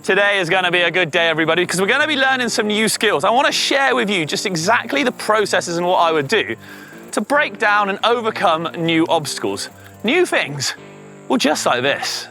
Today is going to be a good day, everybody, because we're going to be learning some new skills. I want to share with you just exactly the processes and what I would do to break down and overcome new obstacles. New things, well, just like this.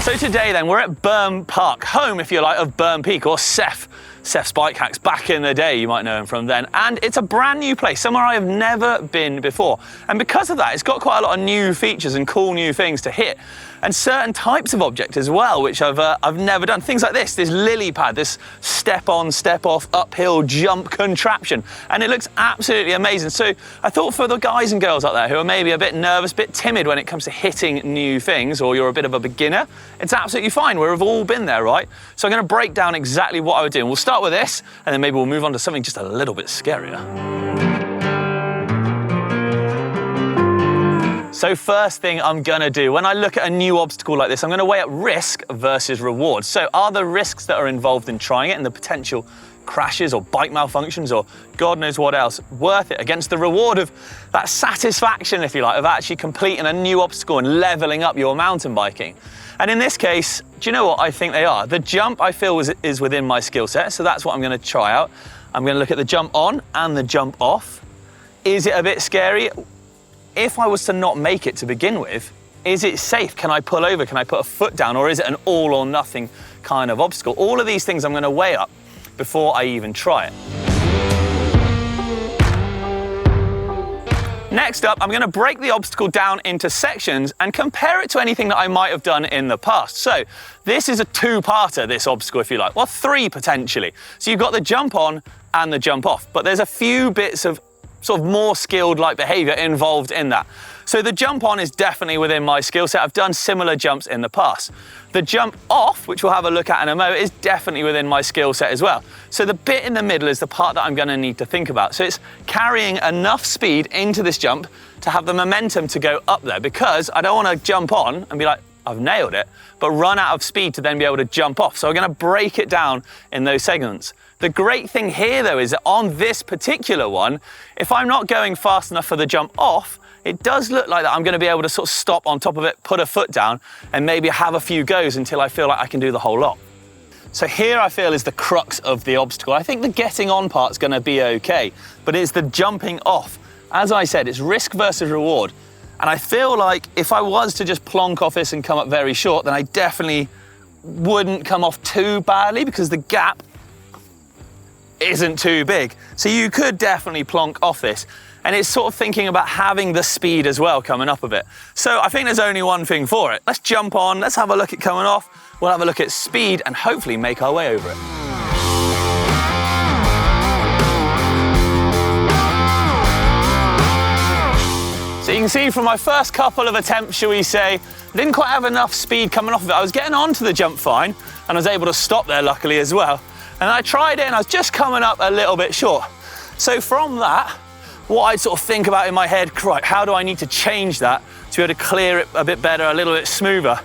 So today then, we're at Berm Park, home, if you like, of Berm Peak, or Seth's Bike Hacks. Back in the day, you might know him from then. And it's a brand new place, somewhere I have never been before. And because of that, it's got quite a lot of new features and cool new things to hit. And certain types of objects as well, which I've never done. Things like this lily pad, this step on, step off, uphill jump contraption. And it looks absolutely amazing. So I thought for the guys and girls out there who are maybe a bit nervous, a bit timid when it comes to hitting new things, or you're a bit of a beginner, it's absolutely fine. We've all been there, right? So I'm gonna break down exactly what I would do. And we'll start with this, and then maybe we'll move on to something just a little bit scarier. So first thing I'm gonna do, when I look at a new obstacle like this, I'm gonna weigh up risk versus reward. So are the risks that are involved in trying it and the potential crashes or bike malfunctions or God knows what else worth it against the reward of that satisfaction, if you like, of actually completing a new obstacle and leveling up your mountain biking? And in this case, do you know what I think they are? The jump I feel is within my skill set, so that's what I'm gonna try out. I'm gonna look at the jump on and the jump off. Is it a bit scary? If I was to not make it to begin with, is it safe? Can I pull over? Can I put a foot down? Or is it an all or nothing kind of obstacle? All of these things I'm going to weigh up before I even try it. Next up, I'm going to break the obstacle down into sections and compare it to anything that I might have done in the past. So this is a two-parter, this obstacle, if you like. Well, three potentially. So you've got the jump on and the jump off, but there's a few bits of sort of more skilled like behavior involved in that. So the jump on is definitely within my skill set. I've done similar jumps in the past. The jump off, which we'll have a look at in a moment, is definitely within my skill set as well. So the bit in the middle is the part that I'm going to need to think about. So it's carrying enough speed into this jump to have the momentum to go up there, because I don't want to jump on and be like, I've nailed it, but run out of speed to then be able to jump off. So we're going to break it down in those segments. The great thing here though is that on this particular one, if I'm not going fast enough for the jump off, it does look like that I'm going to be able to sort of stop on top of it, put a foot down, and maybe have a few goes until I feel like I can do the whole lot. So here I feel is the crux of the obstacle. I think the getting on part's going to be okay, but it's the jumping off. As I said, it's risk versus reward. And I feel like if I was to just plonk off this and come up very short, then I definitely wouldn't come off too badly because the gap isn't too big. So you could definitely plonk off this. And it's sort of thinking about having the speed as well coming up a bit. So I think there's only one thing for it. Let's jump on, let's have a look at coming off. We'll have a look at speed and hopefully make our way over it. So you can see from my first couple of attempts, shall we say, I didn't quite have enough speed coming off of it. I was getting onto the jump fine and I was able to stop there luckily as well. And I tried it and I was just coming up a little bit short. So from that, what I sort of think about in my head, right, how do I need to change that to be able to clear it a bit better, a little bit smoother?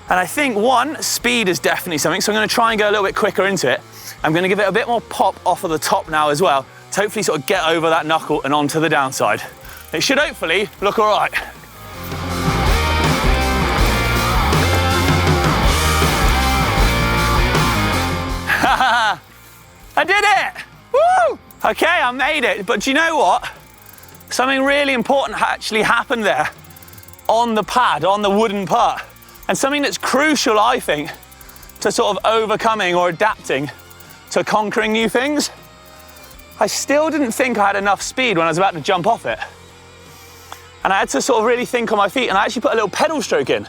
And I think one, speed is definitely something. So I'm going to try and go a little bit quicker into it. I'm going to give it a bit more pop off of the top now as well, to hopefully sort of get over that knuckle and onto the downside. It should hopefully look all right. I did it! Woo! Okay, I made it, but do you know what? Something really important actually happened there on the pad, on the wooden part. And something that's crucial, I think, to sort of overcoming or adapting to conquering new things. I still didn't think I had enough speed when I was about to jump off it. And I had to sort of really think on my feet, and I actually put a little pedal stroke in.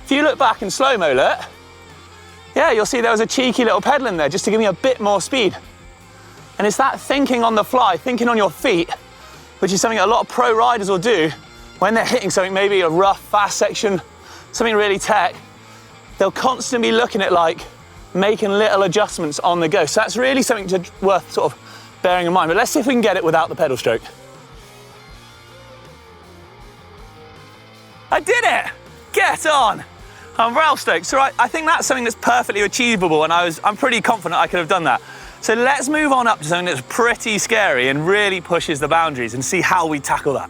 If you look back in slow-mo, look, yeah, you'll see there was a cheeky little pedal in there just to give me a bit more speed. And it's that thinking on the fly, thinking on your feet, which is something a lot of pro riders will do when they're hitting something, maybe a rough, fast section, something really tech. They'll constantly be looking at like making little adjustments on the go. So that's really something worth sort of bearing in mind. But let's see if we can get it without the pedal stroke. I did it! Get on! I'm well stoked. So I think that's something that's perfectly achievable, and I'm pretty confident I could have done that. So let's move on up to something that's pretty scary and really pushes the boundaries and see how we tackle that.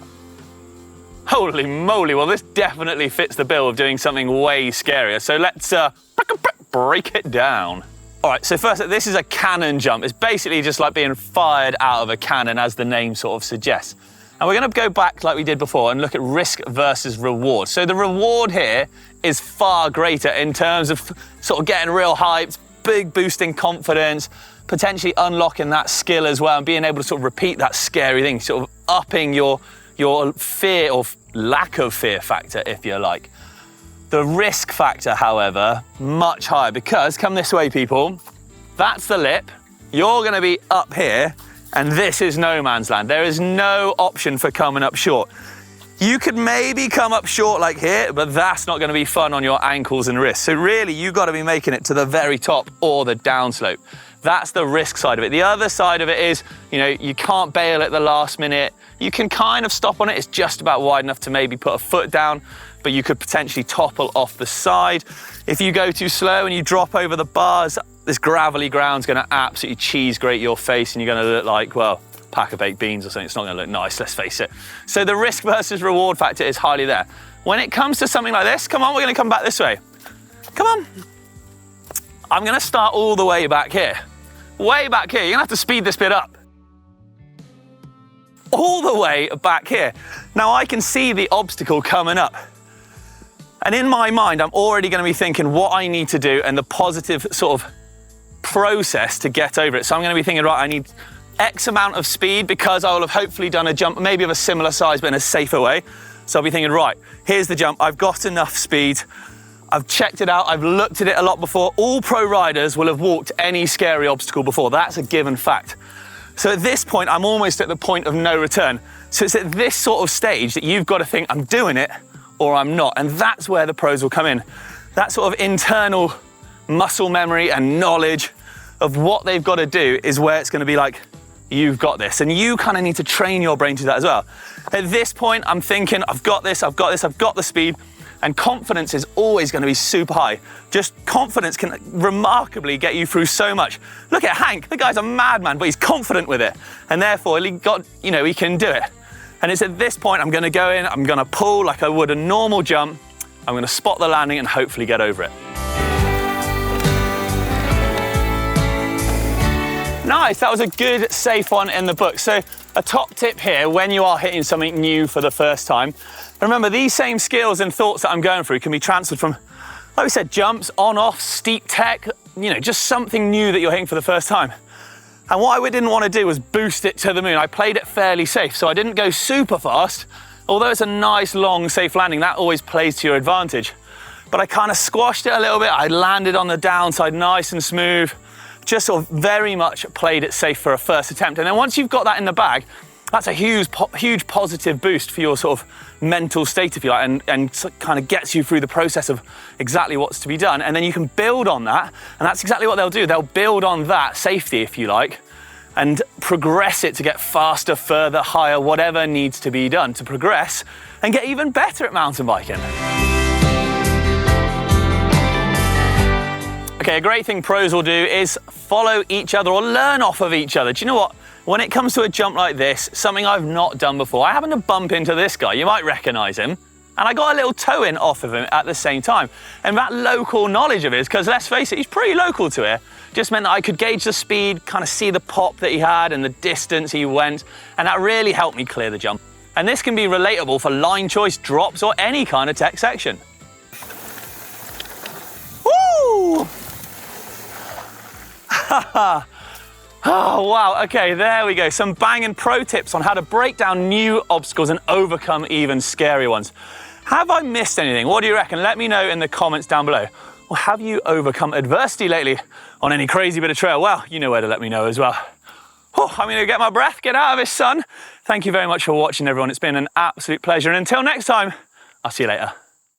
Holy moly, well this definitely fits the bill of doing something way scarier. So let's break it down. All right, so first, this is a cannon jump. It's basically just like being fired out of a cannon, as the name sort of suggests. And we're gonna go back like we did before and look at risk versus reward. So the reward here is far greater in terms of sort of getting real hyped, big boost in confidence, potentially unlocking that skill as well and being able to sort of repeat that scary thing, sort of upping your fear or lack of fear factor, if you like. The risk factor, however, much higher, because come this way, people, that's the lip. You're gonna be up here, and this is no man's land. There is no option for coming up short. You could maybe come up short like here, but that's not gonna be fun on your ankles and wrists. So really, you gotta be making it to the very top or the downslope. That's the risk side of it. The other side of it is, you know, you can't bail at the last minute. You can kind of stop on it. It's just about wide enough to maybe put a foot down, but you could potentially topple off the side. If you go too slow and you drop over the bars, this gravelly ground's gonna absolutely cheese grate your face and you're gonna look like, well, a pack of baked beans or something. It's not gonna look nice, let's face it. So the risk versus reward factor is highly there. When it comes to something like this, come on, we're gonna come back this way. Come on. I'm gonna start all the way back here. Way back here, you're gonna have to speed this bit up. All the way back here. Now I can see the obstacle coming up. And in my mind, I'm already gonna be thinking what I need to do and the positive sort of process to get over it. So I'm gonna be thinking, right, I need X amount of speed because I will have hopefully done a jump, maybe of a similar size, but in a safer way. So I'll be thinking, right, here's the jump. I've got enough speed. I've checked it out. I've looked at it a lot before. All pro riders will have walked any scary obstacle before. That's a given fact. So at this point, I'm almost at the point of no return. So it's at this sort of stage that you've got to think, I'm doing it or I'm not. And that's where the pros will come in. That sort of internal muscle memory and knowledge of what they've got to do is where it's going to be like, you've got this. And you kind of need to train your brain to do that as well. At this point, I'm thinking, I've got this, I've got this, I've got the speed. And confidence is always going to be super high. Just confidence can remarkably get you through so much. Look at Hank, the guy's a madman, but he's confident with it. And therefore, he can do it. And it's at this point, I'm going to go in, I'm going to pull like I would a normal jump. I'm going to spot the landing and hopefully get over it. Nice, that was a good, safe one in the book. So a top tip here, when you are hitting something new for the first time, remember these same skills and thoughts that I'm going through can be transferred from, like we said, jumps, on, off, steep tech, just something new that you're hitting for the first time. And what I didn't want to do was boost it to the moon. I played it fairly safe, so I didn't go super fast. Although it's a nice, long, safe landing, that always plays to your advantage. But I kind of squashed it a little bit. I landed on the downside nice and smooth. Just sort of very much played it safe for a first attempt. And then once you've got that in the bag, that's a huge positive boost for your sort of mental state, if you like, and kind of gets you through the process of exactly what's to be done. And then you can build on that, and that's exactly what they'll do. They'll build on that safety, if you like, and progress it to get faster, further, higher, whatever needs to be done to progress and get even better at mountain biking. Okay, a great thing pros will do is follow each other or learn off of each other. Do you know what? When it comes to a jump like this, something I've not done before, I happened to bump into this guy. You might recognize him. And I got a little toe in off of him at the same time. And that local knowledge of his, because let's face it, he's pretty local to here, just meant that I could gauge the speed, kind of see the pop that he had and the distance he went. And that really helped me clear the jump. And this can be relatable for line choice, drops, or any kind of tech section. Woo! Oh, wow, okay, there we go. Some banging pro tips on how to break down new obstacles and overcome even scary ones. Have I missed anything? What do you reckon? Let me know in the comments down below. Or have you overcome adversity lately on any crazy bit of trail? Well, you know where to let me know as well. Oh, I'm gonna get my breath, get out of this sun. Thank you very much for watching, everyone. It's been an absolute pleasure. And until next time, I'll see you later.